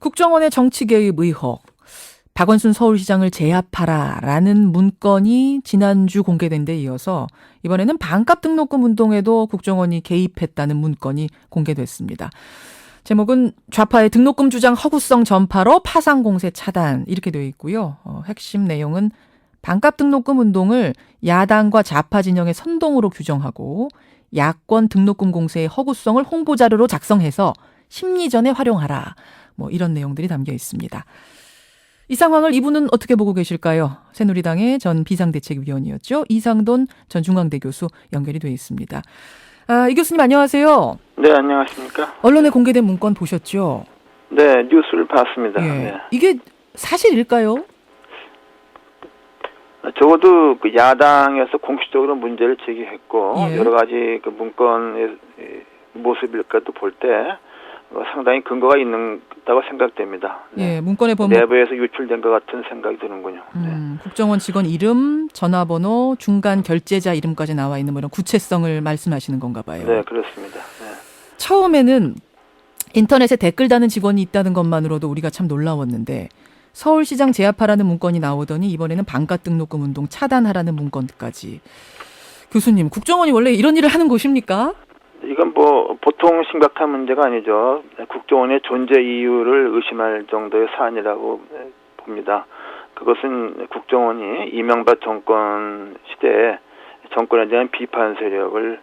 국정원의 정치 개입 의혹, 박원순 서울시장을 제압하라라는 문건이 지난주 공개된 데 이어서 이번에는 반값 등록금 운동에도 국정원이 개입했다는 문건이 공개됐습니다. 제목은 좌파의 등록금 주장 허구성 전파로 파상 공세 차단 이렇게 되어 있고요. 핵심 내용은 반값 등록금 운동을 야당과 좌파 진영의 선동으로 규정하고 야권 등록금 공세의 허구성을 홍보 자료로 작성해서 심리전에 활용하라. 이런 내용들이 담겨 있습니다. 이 상황을 이분은 어떻게 보고 계실까요? 새누리당의 전 비상대책위원이었죠. 이상돈 전 중앙대 교수 연결이 되어 있습니다. 이 교수님 안녕하세요. 네, 안녕하십니까. 언론에 공개된 문건 보셨죠? 네, 뉴스를 봤습니다. 예. 네. 이게 사실일까요? 적어도 그 야당에서 공식적으로 문제를 제기했고 예. 여러 가지 그 문건의 모습일까도 볼 때 상당히 근거가 있다고 생각됩니다. 네. 예, 문건에 보면 내부에서 유출된 것 같은 생각이 드는군요. 네. 국정원 직원 이름, 전화번호, 중간 결제자 이름까지 나와 있는 이런 구체성을 말씀하시는 건가 봐요. 네, 그렇습니다. 네. 처음에는 인터넷에 댓글 다는 직원이 있다는 것만으로도 우리가 참 놀라웠는데 서울시장 제압하라는 문건이 나오더니 이번에는 반값 등록금 운동 차단하라는 문건까지. 교수님, 국정원이 원래 이런 일을 하는 곳입니까? 이건 보통 심각한 문제가 아니죠. 국정원의 존재 이유를 의심할 정도의 사안이라고 봅니다. 그것은 국정원이 이명박 정권 시대에 정권에 대한 비판 세력을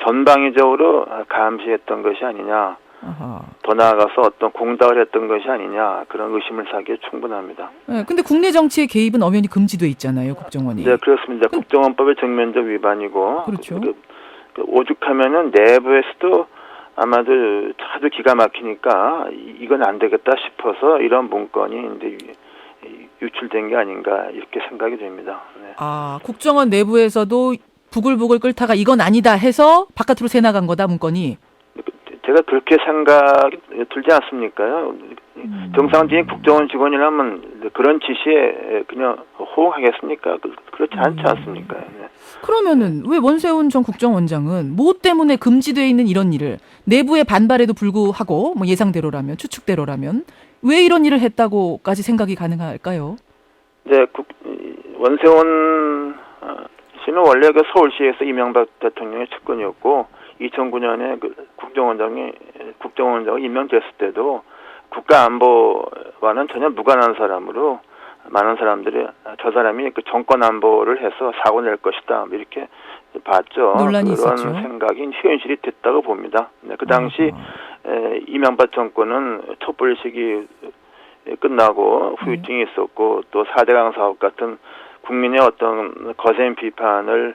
전방위적으로 감시했던 것이 아니냐. 아하. 더 나아가서 어떤 공작을 했던 것이 아니냐. 그런 의심을 사기에 충분합니다. 네, 근데 국내 정치의 개입은 엄연히 금지돼 있잖아요, 국정원이. 네, 그렇습니다. 국정원법의 정면적 위반이고. 그렇죠. 오죽하면은 내부에서도 아마도 아주 기가 막히니까 이건 안 되겠다 싶어서 이런 문건이 이제 유출된 게 아닌가 이렇게 생각이 됩니다. 네. 국정원 내부에서도 부글부글 끓다가 이건 아니다 해서 바깥으로 새 나간 거다, 문건이. 제가 그렇게 생각이 들지 않습니까요? 정상적인 국정원 직원이라면 그런 지시에 그냥 호응하겠습니까? 그렇지 않지 않습니까? 네. 그러면은 왜 원세훈 전 국정원장은 뭐 때문에 금지되어 있는 이런 일을 내부의 반발에도 불구하고 예상대로라면 추측대로라면 왜 이런 일을 했다고까지 생각이 가능할까요? 네, 원세훈 씨는 원래 그 서울시에서 이명박 대통령의 측근이었고 2009년에 국정원장이 임명됐을 때도 국가안보와는 전혀 무관한 사람으로 많은 사람들이 저 사람이 그 정권 안보를 해서 사고 낼 것이다 이렇게 봤죠. 논란이 그런 있었죠. 생각이 현실이 됐다고 봅니다. 네, 그 당시 이명박 정권은 촛불 시기 끝나고 후유증이 있었고 또 4대강 사업 같은 국민의 어떤 거센 비판을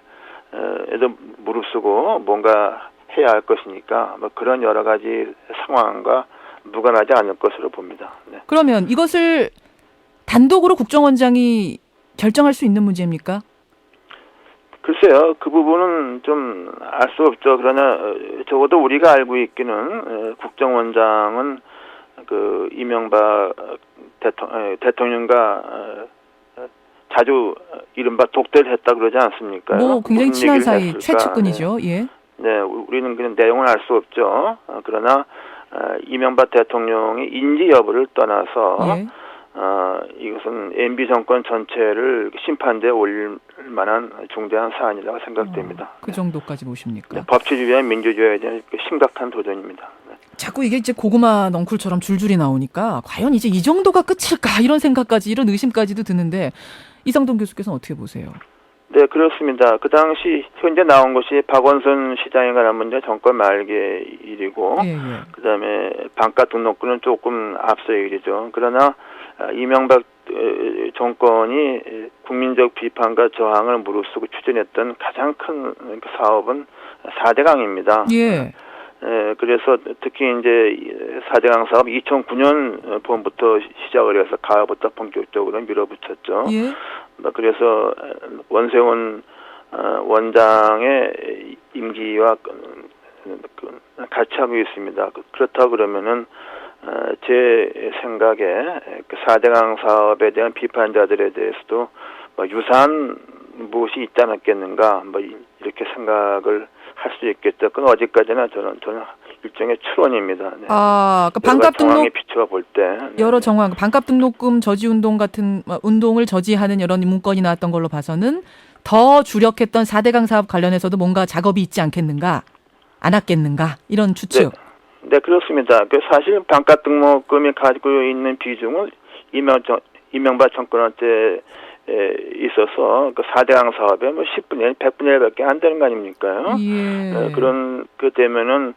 에도 무릅쓰고 뭔가 해야 할 것이니까 그런 여러 가지 상황과 무관하지 않을 것으로 봅니다. 네. 그러면 이것을 단독으로 국정원장이 결정할 수 있는 문제입니까? 글쎄요, 그 부분은 좀 알 수 없죠. 그러나 적어도 우리가 알고 있기는 국정원장은 그 이명박 대통령과 자주 이른바 독대를 했다 그러지 않습니까? 굉장히 친한 사이 최측근이죠. 네. 예. 네, 우리는 그냥 내용을 알 수 없죠. 그러나 이명박 대통령의 인지 여부를 떠나서 예. 이것은 MB 정권 전체를 심판대에 올릴 만한 중대한 사안이라고 생각됩니다. 그 정도까지 보십니까? 네, 법치주의와 민주주의에 대한 심각한 도전입니다. 네. 자꾸 이게 이제 고구마 넝쿨처럼 줄줄이 나오니까 과연 이제 이 정도가 끝일까 이런 생각까지 이런 의심까지도 드는데 이상돈 교수께서는 어떻게 보세요? 네, 그렇습니다. 그 당시 현재 나온 것이 박원순 시장에 관한 문제 정권 말기의 일이고 그다음에 반값 등록금은 조금 앞서의 일이죠. 그러나 이명박 정권이 국민적 비판과 저항을 무릅쓰고 추진했던 가장 큰 사업은 4대강입니다. 예. 그래서 특히 이제 4대강 사업 2009년 봄부터 시작을 해서 가을부터 본격적으로 밀어붙였죠. 예. 그래서 원세훈 원장의 임기와 같이 하고 있습니다. 그렇다고 그러면은 제 생각에 4대강 사업에 대한 비판자들에 대해서도 유사한 무엇이 있지 않았겠는가 이렇게 생각을 할 수 있겠죠. 그건 어디까지나 저는 일종의 추론입니다. 네. 그러니까 여러 반값 정황에 등록 비추어 볼 때 여러 정황, 반값 등록금 저지 운동 같은 운동을 저지하는 이런 문건이 나왔던 걸로 봐서는 더 주력했던 4대강 사업 관련해서도 뭔가 작업이 있지 않겠는가, 않았겠는가 이런 추측. 네, 그렇습니다. 사실 반값 등록금이 가지고 있는 비중은 이명박 정권 때 있어서 그 4대강 사업에 뭐 10분의 1, 100분의 1밖에 안 되는 거 아닙니까요? 예. 그런 되면은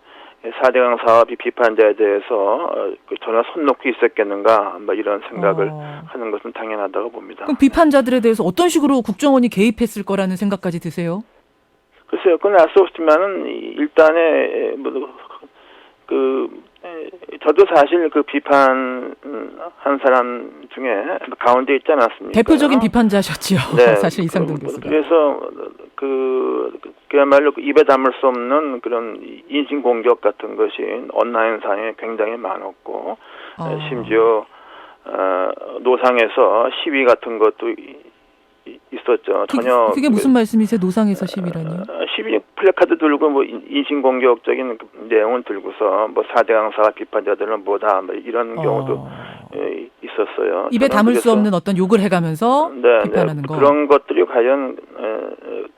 4대강 사업이 비판자에 대해서 전혀 손 놓고 있었겠는가, 뭐 이런 생각을 하는 것은 당연하다고 봅니다. 그럼 비판자들에 대해서 어떤 식으로 국정원이 개입했을 거라는 생각까지 드세요? 글쎄요, 그건 알 수 없지만은 일단에 저도 사실 그 비판한 사람 중에 가운데 있지 않았습니까? 대표적인 비판자셨지요. 네, 사실 이상돈 교수가. 그래서 그야말로 입에 담을 수 없는 그런 인신 공격 같은 것이 온라인상에 굉장히 많았고, 심지어 노상에서 시위 같은 것도 있었죠. 전혀 그게 무슨 말씀이세요? 노상에서 시위라니요? 시위 플래카드 들고 뭐 인신 공격적인 내용을 들고서 뭐 4대강 사업 비판자들은 뭐다 뭐 이런 경우도 있었어요. 입에 담을 수 없는 어떤 욕을 해가면서 비판하는 거. 그런 것들이 과연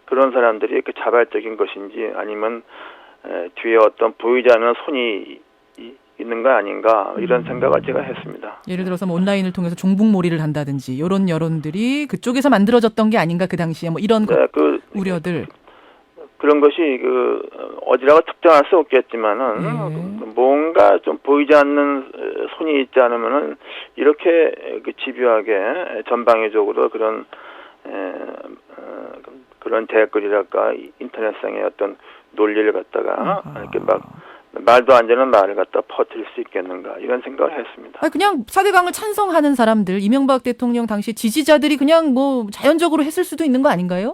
그런 사람들이 자발적인 것인지 아니면 뒤에 어떤 보이지 않는 손이 있는 거 아닌가 이런 생각을 제가 했습니다. 예를 들어서 뭐 온라인을 통해서 종북몰이를 한다든지 이런 여론들이 그쪽에서 만들어졌던 게 아닌가 그 당시에 뭐 이런 우려들. 그런 것이 어디라고 특정할 수 없겠지만은 뭔가 좀 보이지 않는 손이 있지 않으면은 이렇게 집요하게 전방위적으로 그런 댓글이랄까 인터넷상의 어떤 논리를 갖다가 이렇게 막 말도 안 되는 말을 갖다 퍼뜨릴 수 있겠는가 이런 생각을 했습니다. 그냥 4대강을 찬성하는 사람들, 이명박 대통령 당시 지지자들이 그냥 뭐 자연적으로 했을 수도 있는 거 아닌가요?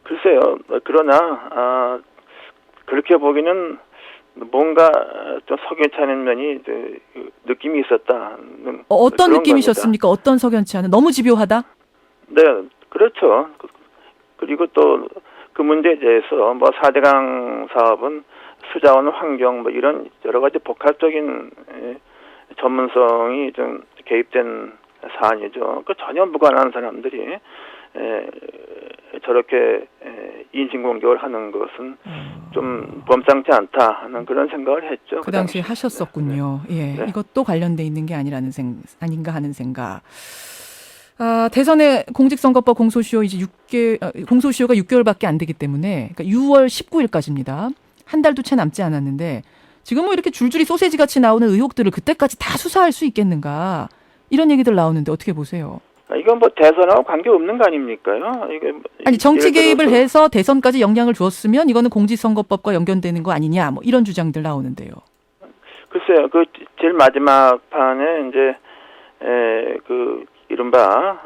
글쎄요. 그러나 그렇게 보기는 뭔가 좀 석연치 않은 면이 느낌이 있었다는 어떤 느낌이셨습니까? 겁니다. 어떤 석연치 않은? 너무 집요하다? 네, 그렇죠. 그리고 또 그 문제에 대해서 뭐 4대강 사업은 수자원 환경 뭐 이런 여러 가지 복합적인 전문성이 좀 개입된 사안이죠. 전혀 무관한 사람들이 저렇게 인신공격을 하는 것은 좀 범상치 않다 하는 그런 생각을 했죠. 그 당시에 하셨었군요. 네. 예, 이것도 관련돼 있는 게 아닌가 하는 생각. 대선의 공직선거법 공소시효 공소시효가 6개월밖에 안 되기 때문에 그러니까 6월 19일까지입니다. 한 달도 채 남지 않았는데 지금 뭐 이렇게 줄줄이 소세지 같이 나오는 의혹들을 그때까지 다 수사할 수 있겠는가 이런 얘기들 나오는데 어떻게 보세요? 이건 뭐 대선하고 관계 없는 거 아닙니까요? 아니 정치 개입을 해서 대선까지 영향을 주었으면 이거는 공직선거법과 연결되는 거 아니냐 뭐 이런 주장들 나오는데요. 글쎄요, 제일 마지막 판에 이제 이른바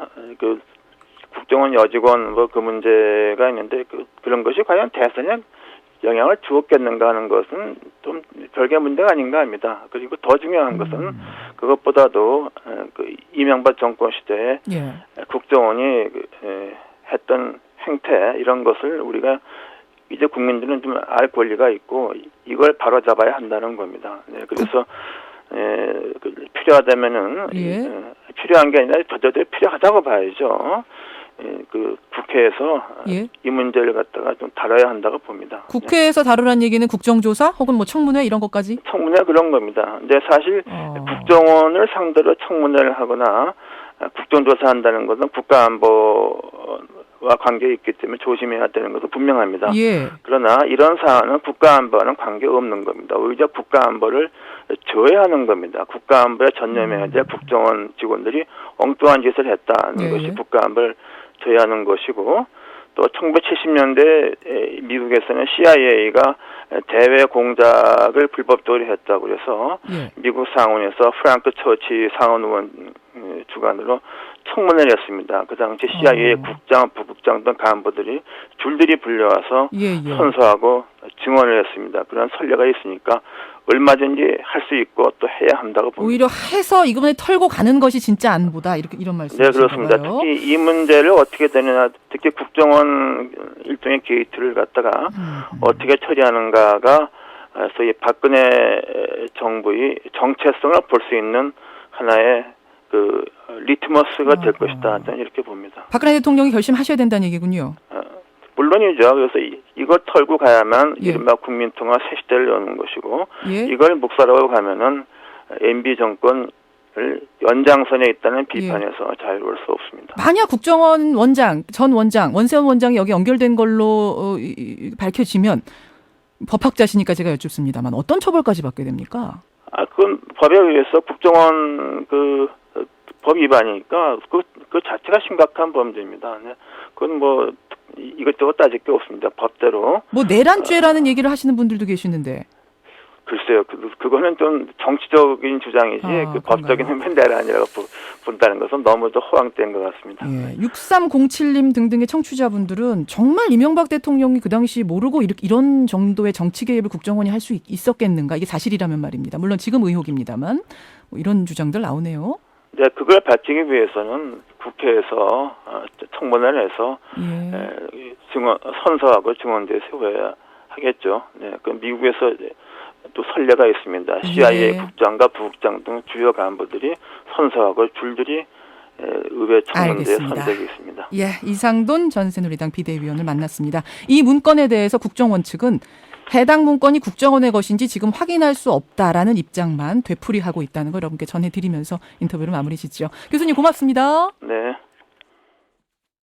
국정원 여직원 뭐 그 문제가 있는데 그런 것이 과연 대선에 영향을 주었겠는가 하는 것은 좀 별개 문제가 아닌가 합니다. 그리고 더 중요한 것은 그것보다도 이명박 정권 시대에 국정원이 했던 행태 이런 것을 우리가 이제 국민들은 좀 알 권리가 있고 이걸 바로잡아야 한다는 겁니다. 네, 그래서 필요하다면은 필요한 게 아니라 저도 필요하다고 봐야죠. 국회에서 이 문제를 갖다가 좀 다뤄야 한다고 봅니다. 국회에서 다루란 얘기는 국정조사 혹은 뭐 청문회 이런 것까지? 청문회 그런 겁니다. 근데 사실 국정원을 상대로 청문회를 하거나 국정조사한다는 것은 국가안보와 관계 있기 때문에 조심해야 되는 것은 분명합니다. 그러나 이런 사안은 국가안보와는 관계 없는 겁니다. 오히려 국가안보를 저해하는 겁니다. 국가안보에 전념해야 될 국정원 직원들이 엉뚱한 짓을 했다는 것이 국가안보를 저해하는 것이고 또 1970년대 미국에서는 CIA가 대외 공작을 불법적으로 했다고 해서 미국 상원에서 프랑크 처치 상원 의원 주관으로 청문회를 했습니다. 그 당시 CIA 국장, 부국장 등 간부들이 줄들이 불려와서 선서하고 증언을 했습니다. 그런 선례가 있으니까 얼마든지 할 수 있고 또 해야 한다고 봅니다. 오히려 해서 이번에 털고 가는 것이 진짜 안보다 이런 말씀이신가요? 네, 그렇습니다. 특히 이 문제를 어떻게 되느냐, 특히 국정원 일종의 게이트를 갖다가 어떻게 처리하는가가 소위 박근혜 정부의 정체성을 볼 수 있는 하나의 그 리트머스가 될 것이다. 저는 이렇게 봅니다. 박근혜 대통령이 결심하셔야 된다는 얘기군요. 물론이죠. 그래서 이걸 털고 가야만 예. 이른바 국민통합 새 시대를 여는 것이고 예. 이걸 묵살하고 가면은 MB 정권을 연장선에 있다는 비판에서 자유로울 수 없습니다. 만약 국정원 원장, 전 원장, 원세훈 원장이 여기 연결된 걸로 밝혀지면 법학자시니까 제가 여쭙습니다만 어떤 처벌까지 받게 됩니까? 그건 법에 의해서 국정원 법 위반이니까 그 자체가 심각한 범죄입니다. 네. 그건 뭐 이것저것 따질 게 없습니다. 법대로. 뭐 내란죄라는 얘기를 하시는 분들도 계시는데. 글쎄요, 그거는 좀 정치적인 주장이지, 법적인 흠변대가 아니라고 본다는 것은 너무도 허황된 것 같습니다. 예, 6307님 등등의 청취자분들은 정말 이명박 대통령이 그 당시 모르고 이런 정도의 정치 개입을 국정원이 할 수 있었겠는가? 이게 사실이라면 말입니다. 물론 지금 의혹입니다만, 뭐 이런 주장들 나오네요. 네, 그걸 밝히기 위해서는 국회에서 청문회를 해서 선서하고 증언대에 세워야 하겠죠. 네, 그 미국에서 또 선례가 있습니다. CIA 국장과 부국장 등 주요 간부들이 선서하고 줄줄이 의회 청문대에 선적이 있습니다. 예, 이상돈 전 새누리당 비대위원을 만났습니다. 이 문건에 대해서 국정원 측은 해당 문건이 국정원의 것인지 지금 확인할 수 없다라는 입장만 되풀이하고 있다는 걸 여러분께 전해드리면서 인터뷰를 마무리 짓죠. 교수님 고맙습니다. 네.